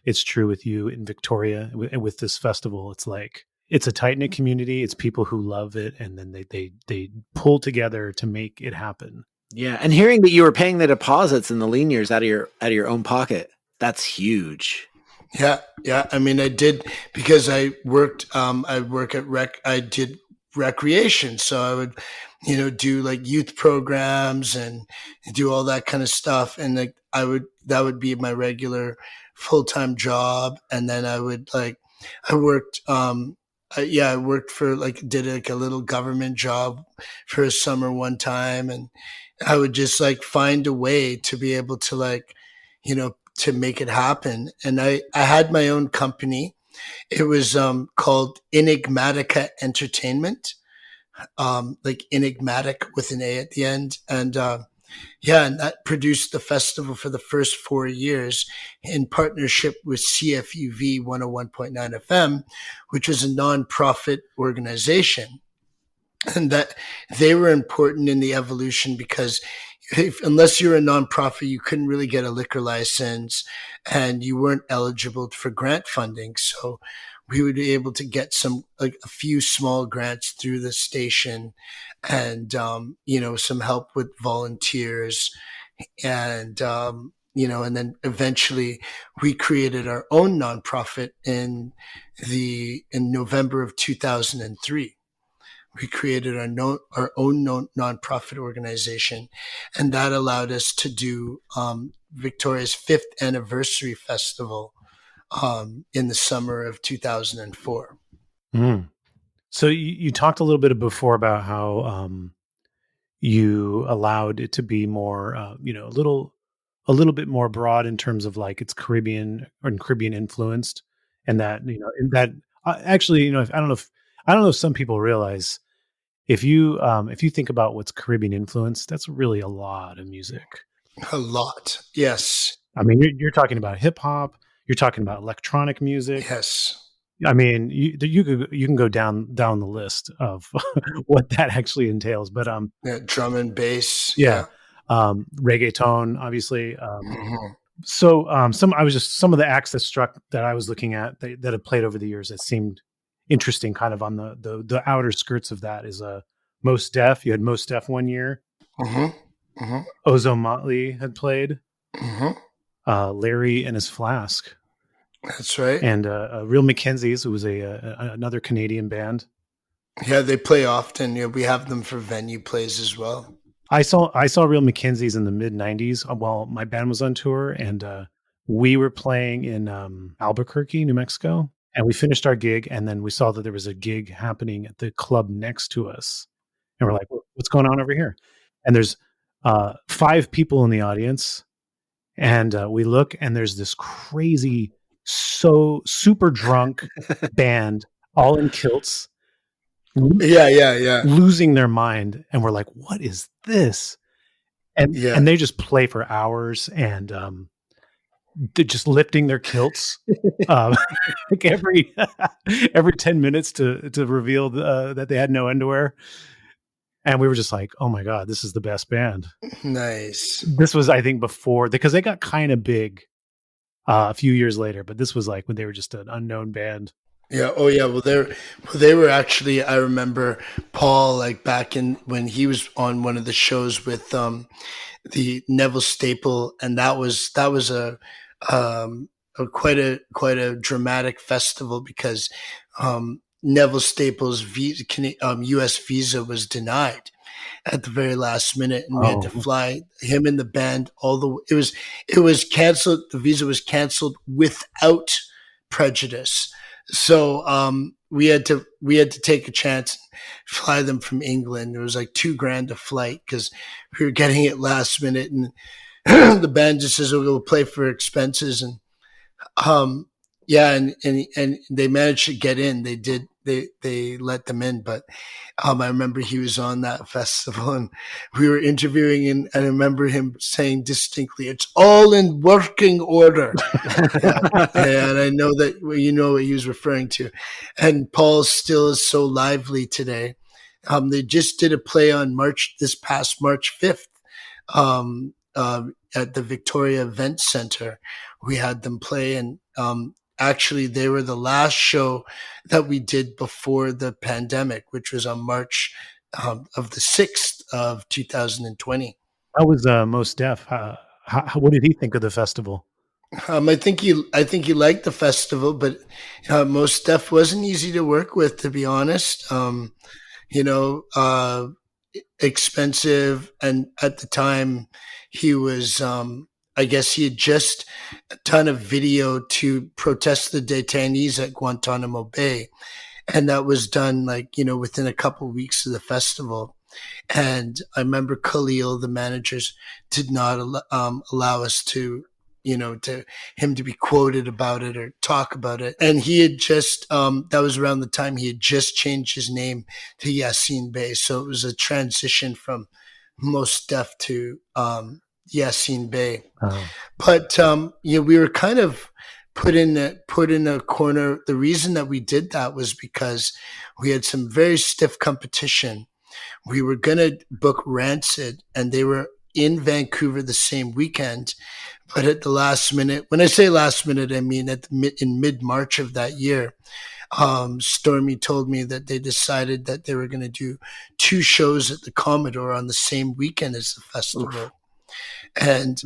It's true with you in Victoria with this festival. It's like, it's a tight knit community. It's people who love it. And then they pull together to make it happen. Yeah. And hearing that you were paying the deposits and the lien years out of your own pocket, that's huge. Yeah. Yeah. I mean, I did because I worked, I did recreation. So I would, do like youth programs and do all that kind of stuff. And like that would be my regular full-time job. And then I worked, I worked for did like a little government job for a summer one time. And I would just find a way to be able to to make it happen. And I had my own company. It was called Enigmatica Entertainment. Enigmatic with an A at the end. And and that produced the festival for the first 4 years in partnership with CFUV 101.9 FM, which was a nonprofit organization. And that they were important in the evolution because unless you're a nonprofit, you couldn't really get a liquor license and you weren't eligible for grant funding. So we would be able to get a few small grants through the station and, some help with volunteers and, and then eventually we created our own nonprofit in November of 2003. We created our own nonprofit organization, and that allowed us to do Victoria's 5th anniversary festival in the summer of 2004. Mm. So you talked a little bit before about how you allowed it to be more, a little bit more broad in terms of like it's Caribbean influenced, and that actually, I don't know if some people realize if you think about what's Caribbean influenced, that's really a lot of music. A lot, yes. I mean, you're talking about hip hop. You're talking about electronic music. Yes. I mean, you can go down the list of what that actually entails. But drum and bass. Yeah. Reggaeton, obviously. Mm-hmm. So some of the acts that I was looking at that have played over the years that seemed interesting, kind of on the outer skirts of that is Mos Def. You had Mos Def one year. Mm-hmm. Mm-hmm. Ozone Motley had played. Mm-hmm. Larry and his Flask. That's right. And Real Mackenzies, who was another Canadian band. Yeah, they play often. We have them for venue plays as well. I saw Real Mackenzies in the mid '90s while my band was on tour, and we were playing in Albuquerque, New Mexico, and we finished our gig, and then we saw that there was a gig happening at the club next to us, and we're like, "What's going on over here?" And there's 5 people in the audience, and we look, and there's this crazy, so super drunk band, all in kilts, Yeah. losing their mind, and we're like, "What is this?" And they just play for hours, and they're just lifting their kilts, like every 10 minutes to reveal that they had no underwear. And we were just like, "Oh my God, this is the best band." Nice. This was, I think, before, because they got kind of big a few years later, but this was like when they were just an unknown band. Yeah. Oh, yeah. Well, they were actually. I remember Paul, like back in when he was on one of the shows with the Neville Staple, and that was quite a dramatic festival because Neville Staple's U.S. visa was denied at the very last minute, and we had to fly him and the band all the way. It was canceled. The visa was canceled without prejudice. So we had to take a chance and fly them from England. It was like $2,000 a flight because we were getting it last minute, and the band just says we'll pay for expenses, and and they managed to get in. They did. They let them in, but I remember he was on that festival, and we were interviewing, and I remember him saying distinctly, "It's all in working order." And I know that you know what he was referring to. And Paul still is so lively today. They just did a play on this past March 5th at the Victoria Event Center. We had them play, and actually, they were the last show that we did before the pandemic, which was on March of the 6th of 2020. How was Mos Def? What did he think of the festival? I think he liked the festival, but Mos Def wasn't easy to work with, to be honest. Expensive, and at the time, he was. I guess he had just done a video to protest the detainees at Guantanamo Bay. And that was done within a couple of weeks of the festival. And I remember Khalil, the managers, did not allow us to him to be quoted about it or talk about it. And he had just, that was around the time he had just changed his name to Yassine Bey. So it was a transition from Mos Def to Yassine Bey. But we were kind of put in a corner. The reason that we did that was because we had some very stiff competition. We were going to book Rancid, and they were in Vancouver the same weekend. But at the last minute, when I say last minute, I mean in mid-March of that year, Stormy told me that they decided that they were going to do 2 shows at the Commodore on the same weekend as the festival. Oof. And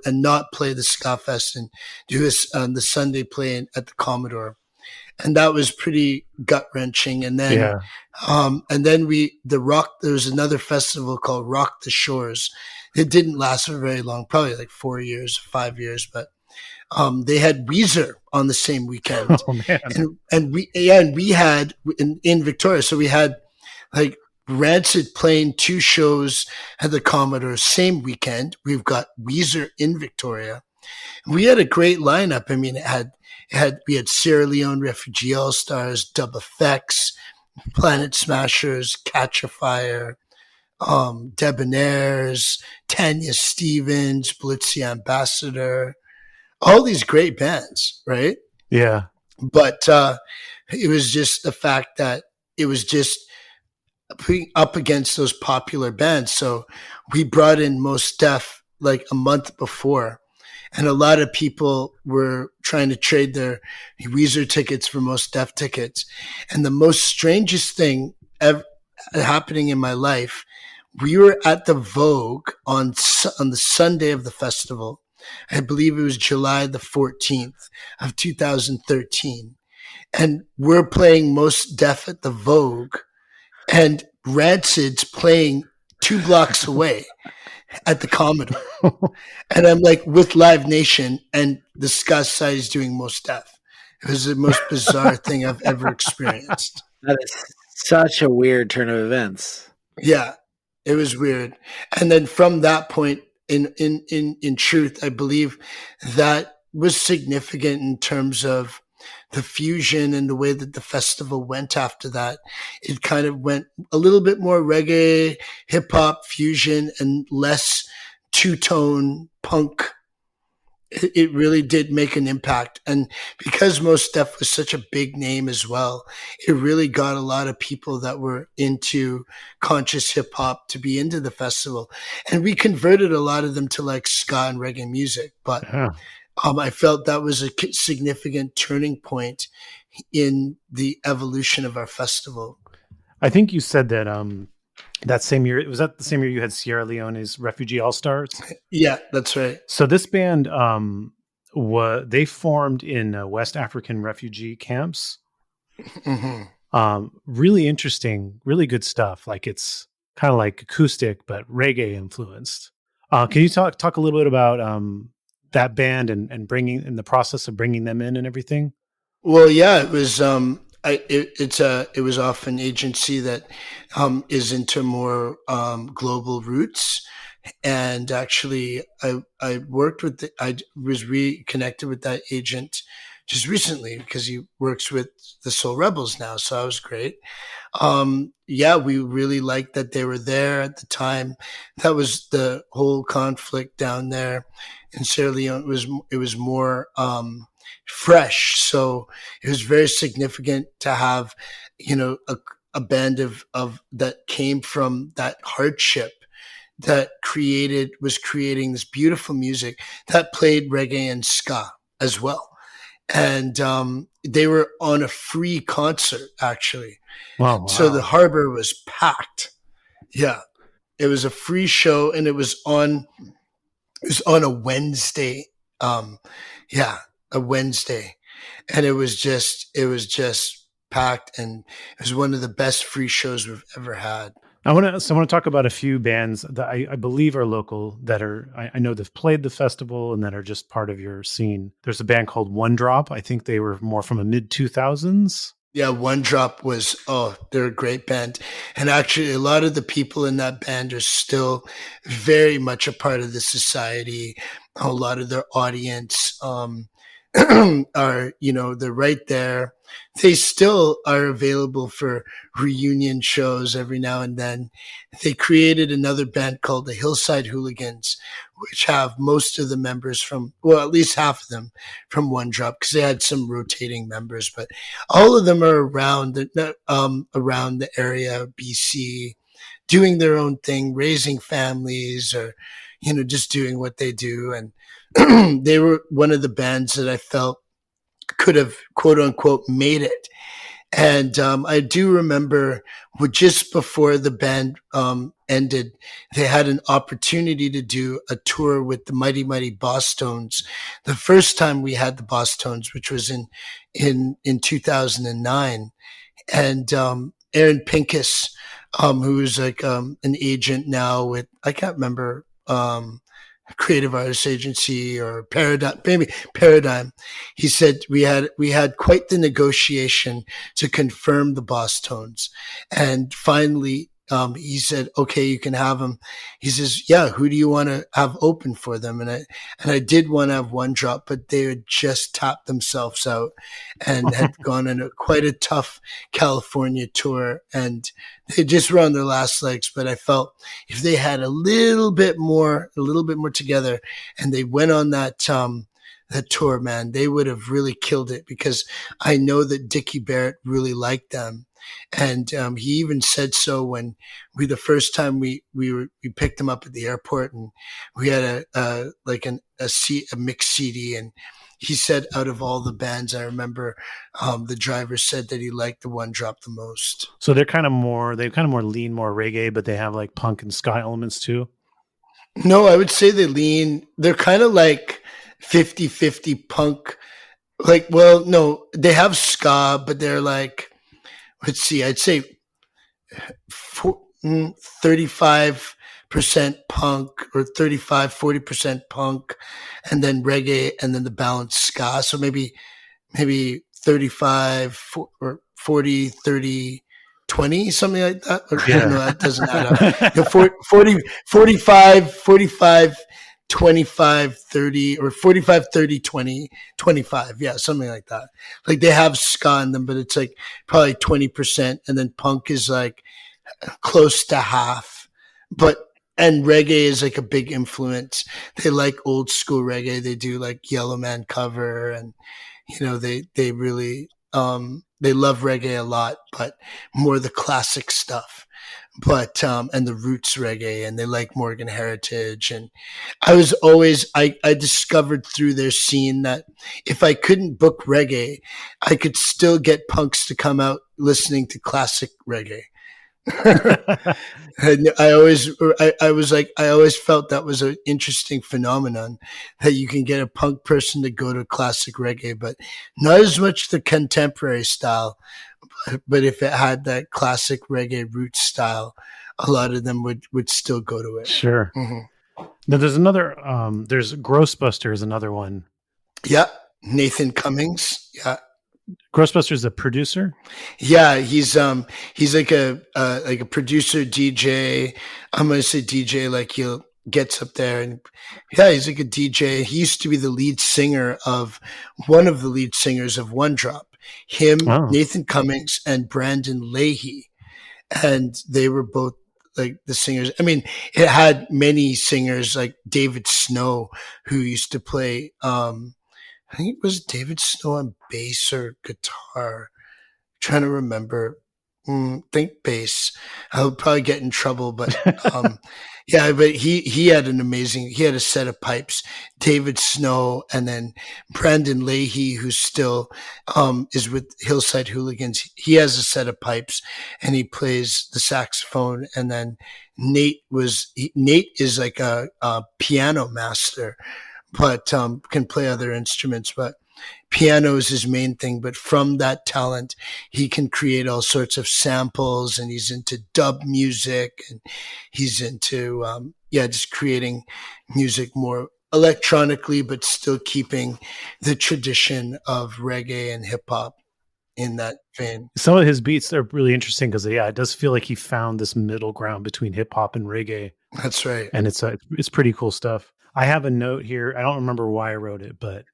not play the Ska Fest and do the Sunday play at the Commodore. And that was pretty gut wrenching. And then, there was another festival called Rock the Shores. It didn't last for very long, probably like 4 years, 5 years, but they had Weezer on the same weekend. Oh man! And we had in Victoria, so we had like Rancid playing 2 shows at the Commodore same weekend. We've got Weezer in Victoria. We had a great lineup. I mean, we had Sierra Leone Refugee All Stars, Dub Effects, Planet Smashers, Catch a Fire, Debonaires, Tanya Stevens, Blitz the Ambassador, all these great bands, right? Yeah. But it was just the fact that it was just up against those popular bands. So we brought in Mos Def like a month before, and a lot of people were trying to trade their Weezer tickets for Mos Def tickets. And the most strangest thing ever happening in my life, we were at the Vogue on the Sunday of the festival. I believe it was July the 14th of 2013. And we're playing Mos Def at the Vogue, and Rancid's playing 2 blocks away at the Commodore. And I'm like with Live Nation, and the Ska Society is doing Mos Def. It was the most bizarre thing I've ever experienced. That is such a weird turn of events. Yeah. It was weird. And then from that point, in truth, I believe that was significant in terms of the fusion and the way that the festival went after that. It kind of went a little bit more reggae, hip hop fusion, and less two tone punk. It really did make an impact. And because Mos Def was such a big name as well, it really got a lot of people that were into conscious hip hop to be into the festival. And we converted a lot of them to like ska and reggae music. But Yeah. I felt that was a significant turning point in the evolution of our festival. I think you said that that same year, was that the same year you had Sierra Leone's Refugee All Stars? Yeah, that's right. So this band, they formed in West African refugee camps. Mm-hmm. Really interesting, really good stuff. Like it's kind of like acoustic, but reggae influenced. Can you talk a little bit about that band and bringing in the process of bringing them in and everything? Well, yeah, it was. It was off an agency that is into more global roots, and actually, I worked with. I was reconnected with that agent just recently because he works with the Soul Rebels now, so that was great. Yeah, we really liked that they were there at the time. That was the whole conflict down there in Sierra Leone. It was more fresh, so it was very significant to have, a band of that came from that hardship that was creating this beautiful music that played reggae and ska as well. And they were on a free concert actually. Wow. So the harbor was packed. Yeah. It was a free show and it was on a Wednesday. A Wednesday. And it was just packed, and it was one of the best free shows we've ever had. I want to talk about a few bands that I believe are local that I know they've played the festival and that are just part of your scene. There's a band called One Drop. I think they were more from a mid 2000s. Yeah, One Drop they're a great band. And actually a lot of the people in that band are still very much a part of the society. A lot of their audience are, they're right there. They still are available for reunion shows every now and then. They created another band called the Hillside Hooligans, which have most of the members at least half of them from One Drop, because they had some rotating members, but all of them are around the area, BC, doing their own thing, raising families, or, just doing what they do. And they were one of the bands that I felt could have, quote unquote, made it. And I do remember just before the band ended, they had an opportunity to do a tour with the Mighty Mighty Boss Tones. The first time we had the Boss Tones, which was in 2009. And Aaron Pincus, who's like an agent now with, I can't remember, Creative Artists Agency or Paradigm. He said we had quite the negotiation to confirm the Boss Tones, and finally he said, "Okay, you can have them." He says, "Yeah, who do you want to have open for them?" And I did want to have One Drop, but they had just tapped themselves out and had gone on quite a tough California tour, and they just were on their last legs. But I felt if they had a little bit more together, and they went on that tour, man, they would have really killed it, because I know that Dickie Barrett really liked them. And he even said so when the first time we picked him up at the airport, and we had a mixed CD, and he said out of all the bands, I remember the driver said that he liked the One Drop the most. So they kind of more lean more reggae, but they have like punk and ska elements too. No, I would say they're kind of like 50-50 punk. Like, well, no, they have ska, but they're like, let's see, I'd say 35% punk, or 35-40% punk, and then reggae, and then the balance ska. So maybe 35 or 40, 30 20, something like that. Or, Yeah. no, that doesn't add up. 40, 45, 25, 30, or 45, 30, 20, 25. Yeah, something like that. Like they have ska in them, but it's like probably 20%. And then punk is like close to half. And reggae is like a big influence. They like old school reggae. They do like Yellow Man Cover, and they really they love reggae a lot, but more the classic stuff. But and the roots reggae, and they like Morgan Heritage. And I discovered through their scene that if I couldn't book reggae, I could still get punks to come out listening to classic reggae. And I always felt that was an interesting phenomenon, that you can get a punk person to go to classic reggae, but not as much the contemporary style. But if it had that classic reggae root style, a lot of them would still go to it. Sure. Mm-hmm. Now there's another, there's Grossbuster is another one. Yeah. Nathan Cummings. Yeah. Grossbuster is a producer. Yeah. He's like a producer, DJ. I'm going to say DJ, like he gets up there, and yeah, he's like a DJ. He used to be the lead singer of one of the lead singers of One Drop. Him, Nathan Cummings, and Brandon Leahy. And they were both like the singers. I mean, it had many singers like David Snow, who used to play, I think it was David Snow on bass or guitar. I'm trying to remember. Think bass. I'll probably get in trouble, but yeah, but he had a set of pipes. David Snow, and then Brandon Leahy, who still is with Hillside Hooligans. He has a set of pipes, and he plays the saxophone. And then Nate is like a piano master, but can play other instruments, but piano is his main thing. But from that talent, he can create all sorts of samples, and he's into dub music, and he's into just creating music more electronically, but still keeping the tradition of reggae and hip hop in that vein. Some of his beats are really interesting because it does feel like he found this middle ground between hip hop and reggae. That's right. And it's pretty cool stuff. I have a note here. I don't remember why I wrote it, but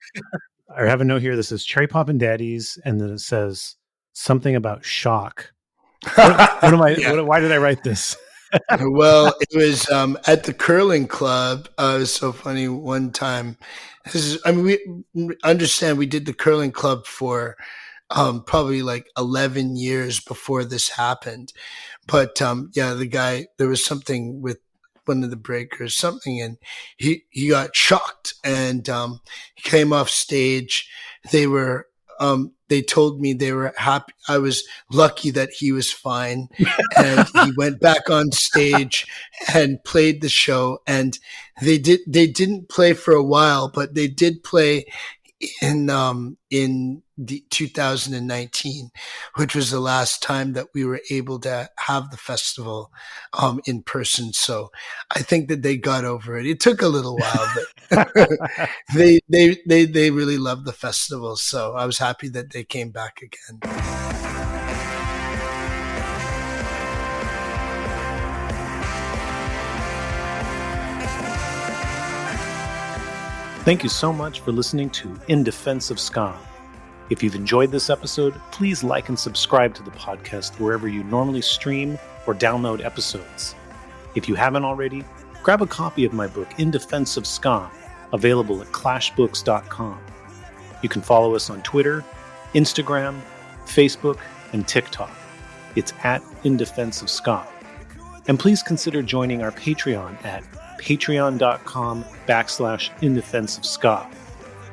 I have a note here that says Cherry Poppin' Daddies, and then it says something about shock. What am I? Yeah. Why did I write this? Well, it was at the curling club. It was so funny one time. We understand we did the curling club for probably like 11 years before this happened. But the guy, there was something with one of the breakers, something, and he got shocked, and he came off stage. They told me they were happy. I was lucky that he was fine, and he went back on stage and played the show. And they didn't play for a while, but they did play in the 2019, which was the last time that we were able to have the festival in person. So I think that they got over it. It took a little while, but they really loved the festival. So I was happy that they came back again. Thank you so much for listening to In Defense of Ska. If you've enjoyed this episode, please like and subscribe to the podcast wherever you normally stream or download episodes. If you haven't already, grab a copy of my book, In Defense of Ska, available at clashbooks.com. You can follow us on Twitter, Instagram, Facebook, and TikTok. It's at In Defense of Ska. And please consider joining our Patreon at patreon.com/indefenseofska.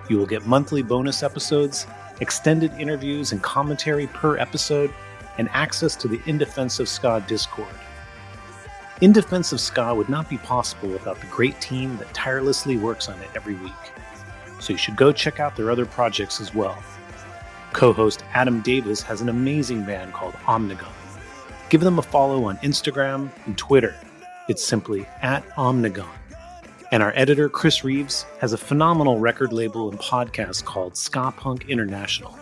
You will get monthly bonus episodes, extended interviews and commentary per episode, and access to the In Defense of Ska Discord. In Defense of Ska would not be possible without the great team that tirelessly works on it every week. So you should go check out their other projects as well. Co-host Adam Davis has an amazing band called Omnigon. Give them a follow on Instagram and Twitter. It's simply at Omnigon. And our editor, Chris Reeves, has a phenomenal record label and podcast called Ska Punk International.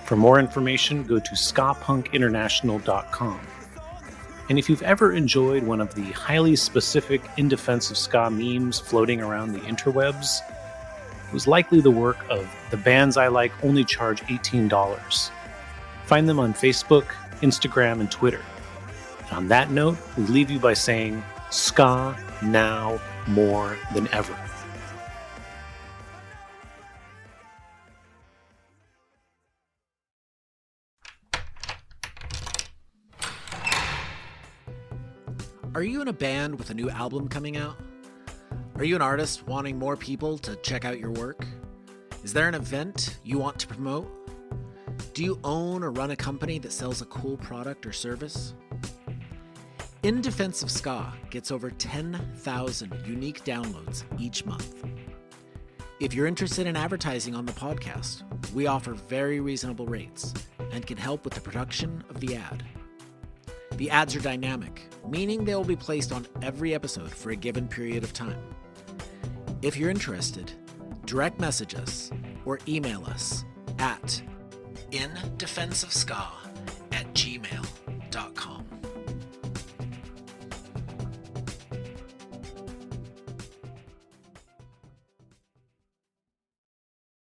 For more information, go to skapunkinternational.com. And if you've ever enjoyed one of the highly specific In Defense of Ska memes floating around the interwebs, it was likely the work of The Bands I Like Only Charge $18. Find them on Facebook, Instagram, and Twitter. And on that note, we leave you by saying, Ska now more than ever. Are you in a band with a new album coming out? Are you an artist wanting more people to check out your work? Is there an event you want to promote? Do you own or run a company that sells a cool product or service? In Defense of Ska gets over 10,000 unique downloads each month. If you're interested in advertising on the podcast, we offer very reasonable rates and can help with the production of the ad. The ads are dynamic, meaning they will be placed on every episode for a given period of time. If you're interested, direct message us or email us at indefenseofska